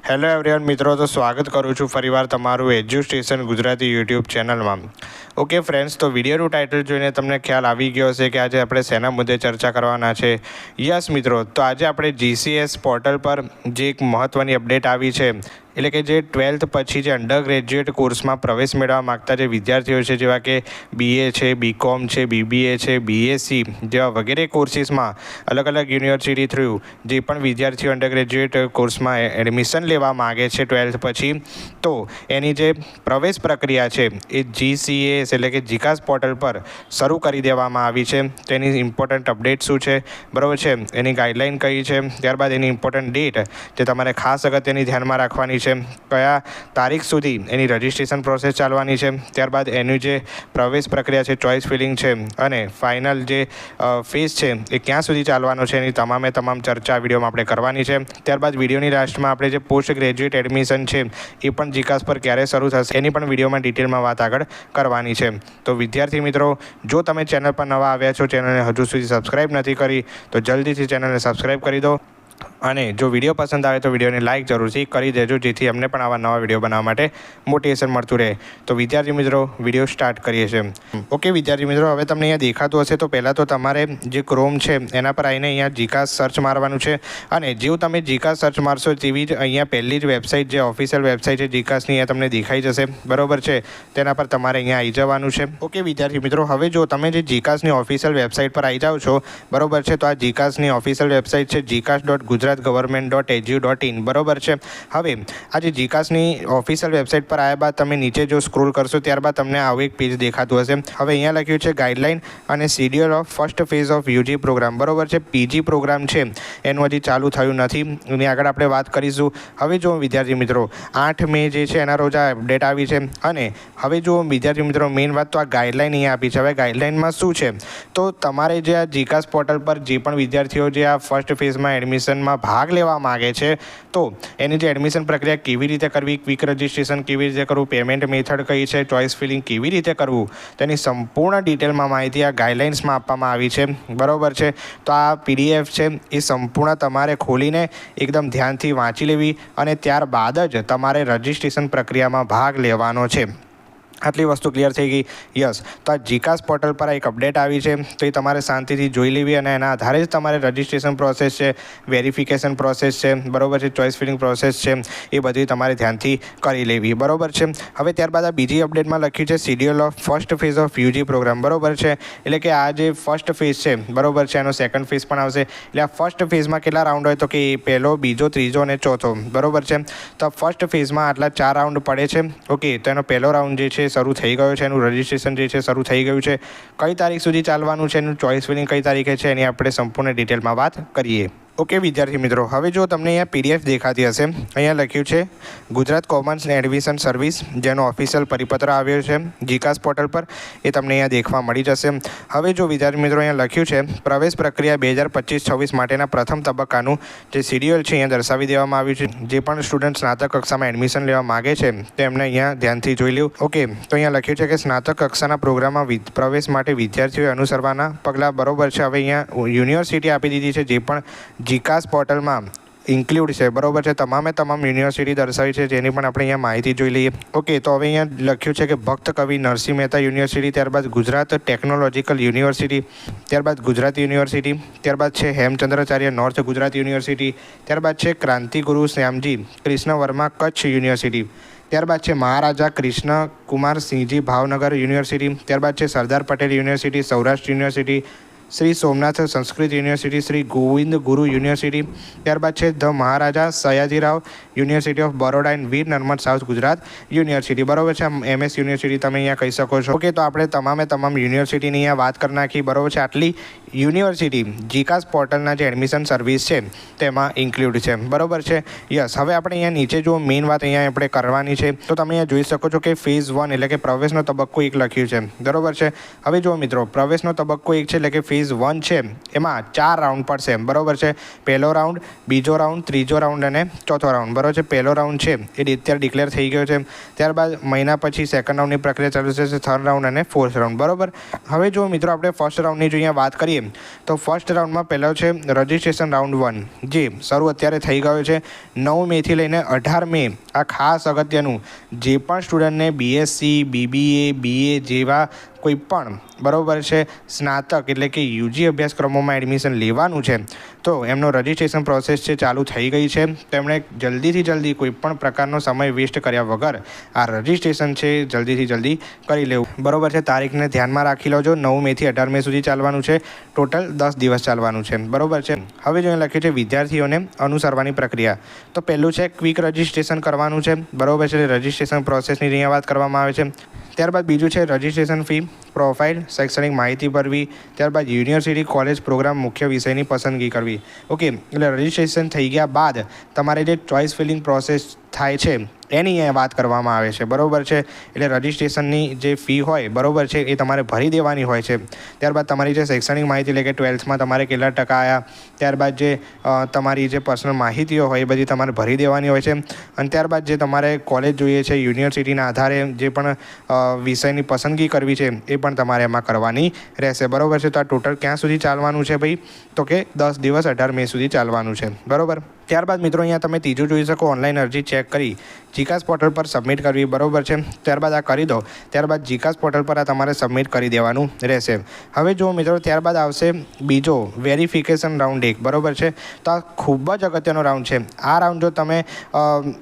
Hello everyone મિત્રો, તો સ્વાગત કરું છું ફરીવાર તમારું એજ્યુસ્ટેશન ગુજરાતી યુટ્યુબ ચેનલમાં. ઓકે ફ્રેન્ડ્સ, તો વિડીયોનું ટાઇટલ જોઈને તમને ખ્યાલ આવી ગયો હશે કે આજે આપણે શેના મુદ્દે ચર્ચા કરવાના છે. યસ મિત્રો, તો આજે આપણે GCS પોર્ટલ પર જે એક મહત્ત્વની અપડેટ આવી છે, એટલે કે જે 12th પછી જે અંડર ગ્રેજ્યુએટ કોર્સમાં પ્રવેશ મેળવવા માગતા જે વિદ્યાર્થીઓ છે, જેવા કે BA છે, BCom છે, BBA છે, BSc જેવા વગેરે કોર્સીસમાં અલગ અલગ યુનિવર્સિટી થ્રુ જે પણ વિદ્યાર્થીઓ અંડર ગ્રેજ્યુએટ કોર્સમાં એડમિશન લેવા માગે છે 12th પછી, તો એની જે પ્રવેશ પ્રક્રિયા છે એ GCS એટલે કે જીકાસ પોર્ટલ પર શરૂ કરી દેવામાં આવી છે. તેની ઇમ્પોર્ટન્ટ અપડેટ શું છે, બરાબર છે, એની ગાઈડલાઇન કઈ છે, ત્યારબાદ એની ઇમ્પોર્ટન્ટ ડેટ જે તમારે ખાસ અગત્યની ધ્યાનમાં રાખવાની છે, કયા તારીખ સુધી એની રજિસ્ટ્રેશન પ્રોસેસ ચાલવાની છે, ત્યારબાદ એની જે પ્રવેશ પ્રક્રિયા છે, ચોઇસ ફિલિંગ છે, અને ફાઇનલ જે ફેઝ છે એ ક્યાં સુધી ચાલવાનો છે, એની તમામ ચર્ચા વિડીયોમાં આપણે કરવાની છે. ત્યારબાદ વિડીયોની લાસ્ટમાં આપણે જે પોસ્ટ ગ્રેજ્યુએટ એડમિશન છે એ પણ જીકાસ પર ક્યારે શરૂ થશે એની પણ વિડીયોમાં ડિટેલમાં વાત આગળ કરવાની છે. તો વિદ્યાર્થી મિત્રો, જો તમે ચેનલ પર નવા આવ્યા છો, ચેનલને હજુ સુધી સબસ્ક્રાઈબ નથી કરી તો જલ્દીથી ચેનલને સબસ્ક્રાઈબ કરી દો, અને જો વિડીયો પસંદ આવે તો વિડીયોને લાઇક જરૂરથી કરી દેજો, જેથી અમને પણ આવા નવા વિડીયો બનાવવા માટે મોટિવેશન મળતું રહે. તો વિદ્યાર્થી મિત્રો, વિડીયો સ્ટાર્ટ કરીએ છીએ. ઓકે વિદ્યાર્થી મિત્રો, હવે તમને અહીંયા દેખાતું હશે તો પહેલાં તો તમારે જે ક્રોમ છે એના પર આવીને અહીંયા જીકાસ સર્ચ મારવાનું છે, અને જેવું તમે જીકાસ સર્ચ મારશો તેવી જ અહીંયા પહેલી જ વેબસાઇટ જે ઓફિશિયલ વેબસાઇટ છે જીકાસની એ તમને દેખાઈ જશે, બરાબર છે. તેના પર તમારે અહીંયા આવી જવાનું છે. ઓકે વિદ્યાર્થી મિત્રો, હવે જો તમે જે જીકાસની ઓફિશિયલ વેબસાઇટ પર આવી જાઓ છો, બરાબર છે, તો આ જીકાસની ઓફિશિયલ વેબસાઇટ છે jikas.gujaratgovernment.edu.in, બરાબર છે. હવે આ જે જીકાસની ઓફિશિયલ વેબસાઇટ પર આવ્યા બાદ તમે નીચે જો સ્ક્રોલ કરશો ત્યારબાદ તમને આવું એક પેજ દેખાતું હશે. હવે અહીંયા લખ્યું છે ગાઈડલાઇન અને schedule of first phase of UG programme, બરાબર છે. PG પ્રોગ્રામ છે એનું હજી ચાલુ થયું નથી, એની આગળ આપણે વાત કરીશું. હવે જો વિદ્યાર્થી મિત્રો, 8 મે જે છે એના રોજ આ અપડેટ આવી છે, અને હવે જો વિદ્યાર્થી મિત્રો મેઇન વાત તો આ ગાઈડલાઇન અહીંયા આપી છે. હવે ગાઈડલાઇનમાં શું છે, તો તમારે જે આ જીકાસ પોર્ટલ પર જે પણ વિદ્યાર્થીઓ જે આ ફર્સ્ટ ફેઝમાં એડમિશનમાં ભાગ લેવા માગે છે, તો એની જે એડમિશન પ્રક્રિયા કેવી રીતે કરવી, ક્વિક રજિસ્ટ્રેશન કેવી રીતે કરવું, પેમેન્ટ મેથડ કઈ છે, ચોઇસ ફિલિંગ કેવી રીતે કરવું, તેની સંપૂર્ણ ડિટેલમાં માહિતી આ ગાઈડલાઇન્સમાં આપવામાં આવી છે, બરાબર છે. તો આ PDF છે એ સંપૂર્ણ તમારે ખોલીને એકદમ ધ્યાનથી વાંચી લેવી, અને ત્યારબાદ જ તમારે રજિસ્ટ્રેશન પ્રક્રિયામાં ભાગ લેવાનો છે. આટલી વસ્તુ ક્લિયર થઈ ગઈ. યસ, તો આ જીકાસ પોર્ટલ પર એક અપડેટ આવી છે, તો એ તમારે શાંતિથી જોઈ લેવી, અને એના આધારે જ તમારે રજિસ્ટ્રેશન પ્રોસેસ છે, વેરિફિકેશન પ્રોસેસ છે, બરાબર છે, ચોઇસ ફિલિંગ પ્રોસેસ છે, એ બધી તમારે ધ્યાનથી કરી લેવી, બરાબર છે. હવે ત્યારબાદ આ બીજી અપડેટમાં લખ્યું છે schedule of first phase of UG programme, બરાબર છે. એટલે કે આ જે ફર્સ્ટ ફેઝ છે, બરાબર છે, એનો સેકન્ડ ફેઝ પણ આવશે. એટલે આ ફર્સ્ટ ફેઝમાં કેટલા રાઉન્ડ હોય, તો કે પહેલો, બીજો, ત્રીજો અને ચોથો, બરાબર છે. તો ફર્સ્ટ ફેઝમાં આટલા 4 રાઉન્ડ પડે છે. ઓકે, તો એનો પહેલો રાઉન્ડ જે છે શરૂ થઈ ગયો છે, એનું રજિસ્ટ્રેશન જે છે શરૂ થઈ ગયું છે. કઈ તારીખ સુધી ચાલવાનું છે, એનું ચોઇસ ફિલિંગ કઈ તારીખે છે, એની આપણે સંપૂર્ણ ડિટેલમાં વાત કરીએ. ઓકે વિદ્યાર્થી મિત્રો, હવે જો તમને અહીંયા PDF દેખાતી હશે, અહીંયા લખ્યું છે ગુજરાત કોમર્સ એડમિશન સર્વિસ, જેનો ઓફિશિયલ પરિપત્ર આવ્યો છે જીકાસ પોર્ટલ પર, એ તમને અહીંયા દેખવા મળી જશે. હવે જો વિદ્યાર્થી મિત્રો અહીંયા લખ્યું છે પ્રવેશ પ્રક્રિયા 2025-26 માટેના પ્રથમ તબક્કાનું જે શિડ્યુલ છે અહીંયા દર્શાવી દેવામાં આવ્યું છે. જે પણ સ્ટુડન્ટ સ્નાતક કક્ષામાં એડમિશન લેવા માગે છે તેમને અહીંયા ધ્યાનથી જોઈ લેવું. ઓકે, તો અહીંયા લખ્યું છે કે સ્નાતક કક્ષાના પ્રોગ્રામમાં પ્રવેશ માટે વિદ્યાર્થીઓએ અનુસરવાના પગલાં, બરાબર છે. હવે અહીંયા યુનિવર્સિટી આપી દીધી છે જે પણ જીકાસ પોર્ટલમાં ઇન્ક્લુડ છે, બરાબર છે. તમામ યુનિવર્સિટી દર્શાવી છે, જેની પણ આપણે અહીંયા માહિતી જોઈ લઈએ. ઓકે, તો હવે અહીંયા લખ્યું છે કે ભક્ત કવિ નરસિંહ મહેતા યુનિવર્સિટી, ત્યારબાદ ગુજરાત ટેકનોલોજીકલ યુનિવર્સિટી, ત્યારબાદ ગુજરાત યુનિવર્સિટી, ત્યારબાદ છે હેમચંદ્રાચાર્ય નોર્થ ગુજરાત યુનિવર્સિટી, ત્યારબાદ છે ક્રાંતિગુરુ શ્યામજી કૃષ્ણ વર્મા કચ્છ યુનિવર્સિટી, ત્યારબાદ છે મહારાજા કૃષ્ણ કુમાર સિંહજી ભાવનગર યુનિવર્સિટી, ત્યારબાદ છે Sardar Patel university Saurashtra university, Shri Somnath Sanskrit university, Shri Govind ગુરુ યુનિવર્સિટી, ત્યારબાદ છે the Maharaja Sayajirao university of Baroda and Veer Narmad south Gujarat university, બરાબર છે. MS યુનિવર્સિટી તમે અહીંયા કહી શકો છો. ઓકે, તો આપણે તમામ યુનિવર્સિટીની અહીંયા વાત કરી નાખી, બરાબર છે. આટલી યુનિવર્સિટી જીકાસ પોર્ટલના જે એડમિશન સર્વિસ છે તેમાં ઇન્ક્લુડ છે, બરાબર છે. યસ, હવે આપણે અહીંયા નીચે જો મેઇન વાત અહીંયા આપણે કરવાની છે, તો તમે અહીંયા જોઈ શકો છો કે ફેઝ 1 એટલે કે પ્રવેશનો તબક્કો 1 લખ્યું છે, બરાબર છે. હવે જો મિત્રો, પ્રવેશનો તબક્કો 1 છે, એટલે કે ફેઝ 1 છે, એમાં 4 રાઉન્ડ પડશે, બરાબર છે. પહેલો રાઉન્ડ, બીજો રાઉન્ડ, ત્રીજો રાઉન્ડ અને ચોથો રાઉન્ડ, બરાબર છે. પહેલો રાઉન્ડ છે એ અત્યારે ડિક્લેર થઈ ગયો છે, ત્યારબાદ મહિના પછી સેકન્ડ રાઉન્ડની પ્રક્રિયા ચાલુ થશે, થર્ડ રાઉન્ડ અને ફોર્થ રાઉન્ડ, બરાબર. હવે જો મિત્રો આપણે ફર્સ્ટ રાઉન્ડની જો અહીંયા વાત કરીએ જોઈએ તો ફર્સ્ટ રાઉન્ડમાં પહેલો છે રજિસ્ટ્રેશન રાઉન્ડ 1, જે શરૂ અત્યારે થઈ ગયો છે 9 મેથી લઈને 18 મે. આ ખાસ અગત્યનું, જે પણ સ્ટુડન્ટને બીએસસી, બીબીએ, બીએ જેવા કોઈ પણ બરાબર છે સ્નાતક એટલે કે યુજી અભ્યાસક્રમોમાં એડમિશન લેવાનું છે તો એમનો રજિસ્ટ્રેશન પ્રોસેસ છે ચાલુ થઈ ગઈ છે. તેમણે જલ્દીથી જલ્દી કોઈ પણ પ્રકારનો સમય વેસ્ટ કર્યા વગર આ રજિસ્ટ્રેશન છે જલ્દીથી જલ્દી કરી લેવું, બરાબર છે. તારીખને ધ્યાનમાં રાખી લો. 9 મેથી 18 મે સુધી ચાલવાનું છે. ટોટલ 10 દિવસ ચાલવાનું છે, બરાબર છે. હવે જો લખ્યું છે વિદ્યાર્થીઓને અનુસરવાની પ્રક્રિયા, તો પહેલું છે ક્વિક રજિસ્ટ્રેશન કરવાનું છે, બરાબર છે. રજિસ્ટ્રેશન પ્રોસેસની અહીંયા વાત કરવામાં આવે છે. ત્યારબાદ બીજું છે રજિસ્ટ્રેશન ફી, પ્રોફાઇલ, શૈક્ષણિક માહિતી ભરવી, ત્યારબાદ યુનિવર્સિટી કોલેજ પ્રોગ્રામ મુખ્ય વિષયની પસંદગી કરવી. ઓકે, એટલે રજિસ્ટ્રેશન થઈ ગયા બાદ તમારે જે ચોઇસ ફિલિંગ પ્રોસેસ થાય છે એની અહીંયા વાત કરવામાં આવે છે, બરાબર છે. એટલે રજિસ્ટ્રેશનની જે ફી હોય, બરાબર છે, એ તમારે ભરી દેવાની હોય છે. ત્યારબાદ તમારી જે શૈક્ષણિક માહિતી એટલે કે 12થમાં તમારે કેટલા ટકા આવ્યા, ત્યારબાદ જે તમારી જે પર્સનલ માહિતીઓ હોય એ બધી તમારે ભરી દેવાની હોય છે. અને ત્યારબાદ જે તમારે કોલેજ જોઈએ છે યુનિવર્સિટીના આધારે જે પણ વિષયની પસંદગી કરવી છે એ પણ તમારે એમાં કરવાની રહેશે, બરાબર છે. તો આ ટોટલ ક્યાં સુધી ચાલવાનું છે ભાઈ, તો કે 10 દિવસ 18 મે સુધી ચાલવાનું છે, બરાબર. ત્યારબાદ મિત્રો અહીંયા તમે ત્રીજું જોઈ શકો, ઓનલાઈન અરજી ચેક કરી જીકાસ પોર્ટલ પર સબમિટ કરવી, બરાબર છે. ત્યારબાદ આ કરી દો, ત્યારબાદ જીકાસ પોર્ટલ પર આ તમારે સબમિટ કરી દેવાનું રહેશે. હવે જો મિત્રો ત્યારબાદ આવશે બીજો વેરિફિકેશન રાઉન્ડ 1, બરાબર છે. તો આ ખૂબ જ અગત્યનો રાઉન્ડ છે. આ રાઉન્ડ જો તમે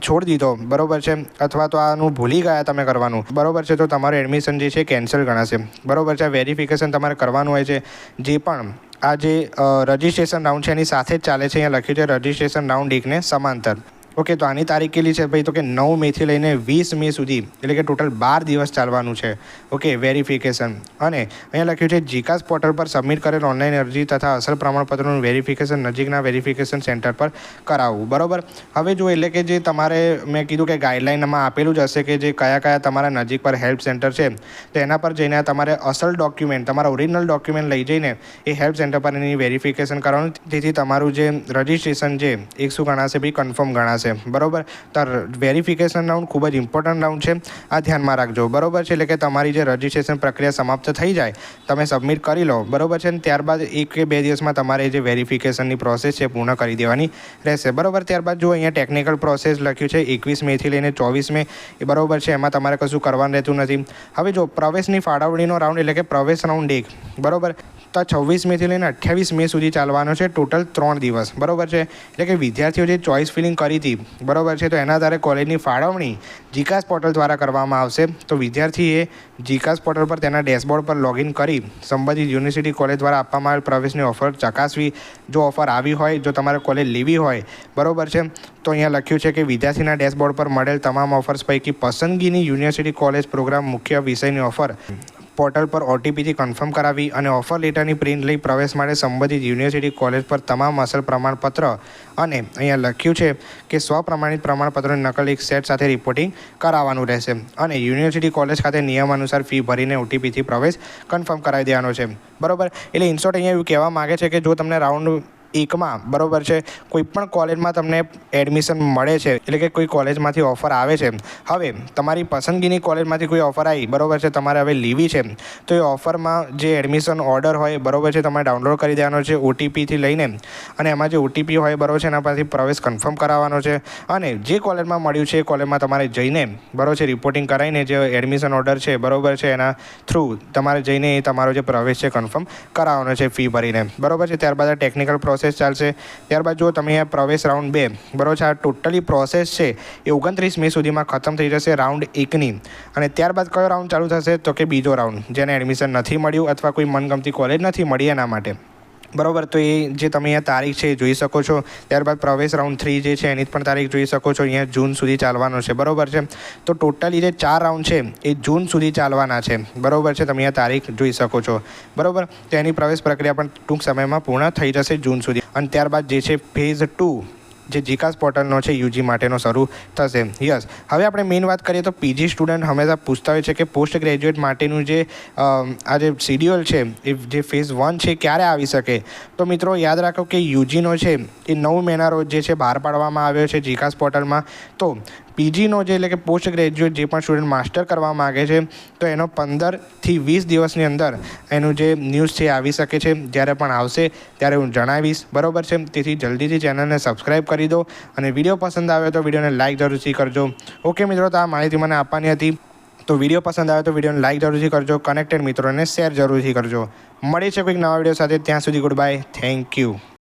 છોડી દીધો, બરાબર છે, અથવા તો આનું ભૂલી ગયા તમે કરવાનું, બરાબર છે, તો તમારું એડમિશન જે છે કેન્સલ ગણાશે, બરાબર છે. વેરિફિકેશન તમારે કરવાનું હોય છે. જે પણ આ જે રજિસ્ટ્રેશન રાઉન્ડ છે એની સાથે જ ચાલે છે. અહીંયા લખ્યું છે રજિસ્ટ્રેશન રાઉન્ડ 1 ને સમાંતર. ઓકે, તો આની તારીખ કેટલી છે ભાઈ, તો કે 9 મેથી લઈને 20 મે સુધી, એટલે કે ટોટલ 12 દિવસ ચાલવાનું છે. Okay, verification. અને અહીંયા લખ્યું છે જીકાસ પોર્ટલ પર સબમિટ કરેલ ઓનલાઈન અરજી તથા અસલ પ્રમાણપત્રનું વેરિફિકેશન નજીકના વેરિફિકેશન સેન્ટર પર કરાવવું, બરાબર. હવે જો એટલે કે જે તમારે મેં કીધું કે ગાઈડલાઇનમાં આપેલું જ હશે કે જે કયા કયા તમારા નજીક પર હેલ્પ સેન્ટર છે, તો એના પર જઈને તમારે અસલ ડોક્યુમેન્ટ, તમારા ઓરિજિનલ ડોક્યુમેન્ટ લઈ જઈને એ હેલ્પ સેન્ટર પર એની વેરિફિકેશન કરવાનું, જેથી તમારું જે રજિસ્ટ્રેશન છે એ શું ગણાશે ભાઈ, કન્ફર્મ ગણાશે, બરાબર. તો વેરિફિકેશન રાઉન્ડ ખૂબ જ ઇમ્પોર્ટન્ટ રાઉન્ડ છે, આ ધ્યાનમાં રાખજો, બરાબર છે. એટલે કે તમારી જે રજિસ્ટ્રેશન પ્રક્રિયા સમાપ્ત થઈ જાય, તમે સબમિટ કરી લો, બરાબર છે. ત્યારબાદ 1 કે 2 દિવસમાં તમારે જે વેરિફિકેશનની પ્રોસેસ છે પૂર્ણ કરી દેવાની રહેશે, બરાબર. ત્યારબાદ જો અહીંયા ટેકનિકલ પ્રોસેસ લખ્યું છે 21 મેથી લઈને 24 મે, એ બરાબર છે. એમાં તમારે કશું કરવાનું રહેતું નથી. હવે જો પ્રવેશની ફાળવણીનો રાઉન્ડ એટલે કે પ્રવેશ રાઉન્ડ 1, બરાબર, તો 26 મેથી લઈને 28 મે સુધી ચાલવાનો છે. ટોટલ 3 દિવસ, બરાબર છે. એટલે કે વિદ્યાર્થીઓ જે ચોઇસ ફિલિંગ કરી હતી, બરાબર છે, તો એના આધારે કોલેજની ફાળવણી જીકાસ પોર્ટલ દ્વારા કરવામાં આવશે. તો વિદ્યાર્થીએ જીકાસ પોર્ટલ પર તેના ડેશબોર્ડ પર લોગિન કરી સંબંધિત યુનિવર્સિટી કોલેજ દ્વારા આપવામાં આવેલ પ્રવેશની ઓફર ચકાસવી. જો ઓફર આવી હોય, જો તમારે કોલેજ લેવી હોય, બરાબર છે, તો અહીંયા લખ્યું છે કે વિદ્યાર્થીના ડેશબોર્ડ પર મળેલ તમામ ઓફર્સ પૈકી પસંદગીની યુનિવર્સિટી કોલેજ પ્રોગ્રામ મુખ્ય વિષયની ઓફર પોર્ટલ પર ઓટીપીથી કન્ફર્મ કરાવી અને ઓફર લેટરની પ્રિન્ટ લઈ પ્રવેશ માટે સંબંધિત યુનિવર્સિટી કોલેજ પર તમામ અસલ પ્રમાણપત્ર અને અહીંયા લખ્યું છે કે સ્વપ્રમાણિત પ્રમાણપત્રોની નકલ એક સેટ સાથે રિપોર્ટિંગ કરાવવાનું રહેશે. અને યુનિવર્સિટી કોલેજ ખાતે નિયમ અનુસાર ફી ભરીને ઓટીપીથી પ્રવેશ કન્ફર્મ કરાવી દેવાનો છે, બરાબર. એટલે ઇન શોર્ટ અહીંયા એવું કહેવા માગે છે કે જો તમને રાઉન્ડ 1માં, બરાબર છે, કોઈ પણ કોલેજમાં તમને એડમિશન મળે છે, એટલે કે કોઈ કોલેજમાંથી ઓફર આવે છે, હવે તમારી પસંદગીની કોલેજમાંથી કોઈ ઓફર આવી, બરાબર છે, તમારે હવે લેવી છે, તો એ ઓફરમાં જે એડમિશન ઓર્ડર હોય, બરાબર છે, તમારે ડાઉનલોડ કરી દેવાનો છે ઓટીપીથી લઈને. અને એમાં જે ઓટીપી હોય, બરાબર છે, એના પરથી પ્રવેશ કન્ફર્મ કરાવવાનો છે. અને જે કોલેજમાં મળ્યું છે એ કોલેજમાં તમારે જઈને, બરાબર છે, રિપોર્ટિંગ કરાવીને જે એડમિશન ઓર્ડર છે, બરાબર છે, એના થ્રુ તમારે જઈને એ તમારો જે પ્રવેશ છે કન્ફર્મ કરાવવાનો છે ફી ભરીને, બરાબર છે. ત્યારબાદ ટેકનિકલ પ્રોસેસ ચાલશે. ત્યારબાદ જો તમે આ પ્રવેશ રાઉન્ડ 2, બરાબર છે, આ ટોટલી પ્રોસેસ છે એ 29 મે સુધીમાં ખતમ થઈ જશે રાઉન્ડ 1ની. અને ત્યારબાદ કયો રાઉન્ડ ચાલુ થશે, તો કે બીજો રાઉન્ડ, જેને એડમિશન નથી મળ્યું અથવા કોઈ મનગમતી કોલેજ નથી મળી એના માટે, બરાબર. તો એ જે તમે અહીંયા તારીખ છે એ જોઈ શકો છો. ત્યારબાદ પ્રવેશ રાઉન્ડ 3 જે છે એની પણ તારીખ જોઈ શકો છો. અહીંયા જૂન સુધી ચાલવાનો છે, બરાબર છે. તો ટોટલી જે 4 રાઉન્ડ છે એ જૂન સુધી ચાલવાના છે, બરાબર છે. તમે અહીંયા તારીખ જોઈ શકો છો, બરાબર. તો એની પ્રવેશ પ્રક્રિયા પણ ટૂંક સમયમાં પૂર્ણ થઈ જશે જૂન સુધી. અને ત્યારબાદ જે છે ફેઝ 2 જે જીકાસ પોર્ટલનો છે યુજી માટેનો શરૂ થશે. યસ, હવે આપણે મેઇન વાત કરીએ તો પીજી સ્ટુડન્ટ હંમેશા પૂછતા હોય છે કે પોસ્ટ ગ્રેજ્યુએટ માટેનું જે આ જે શિડ્યુલ છે એ જે ફેઝ 1 છે ક્યારે આવી શકે. તો મિત્રો યાદ રાખો કે યુજીનો છે એ 9 મહિના રોજ જે છે બહાર પાડવામાં આવ્યો છે જીકાસ પોર્ટલમાં. તો પીજીનો જે એટલે કે પોસ્ટ ગ્રેજ્યુએટ જે પણ સ્ટુડન્ટ માસ્ટર કરવા માગે છે તો એનો 15થી 20 દિવસની અંદર એનું જે ન્યૂઝ છે આવી શકે છે. જ્યારે પણ આવશે ત્યારે હું જણાવીશ, બરાબર છે. તેથી જલ્દીથી ચેનલને સબસ્ક્રાઈબ કરી દો અને વિડીયો પસંદ આવે તો વિડીયોને લાઇક જરૂરથી કરજો. ઓકે મિત્રો, તો આ માહિતી મને આપવાની હતી. તો વિડીયો પસંદ આવે તો વિડીયોને લાઇક જરૂરથી કરજો, કનેક્ટેડ મિત્રોને શેર જરૂરથી કરજો. મળીએ છે કોઈક નવા વિડીયો સાથે. ત્યાં સુધી ગુડ બાય, થેન્ક યુ.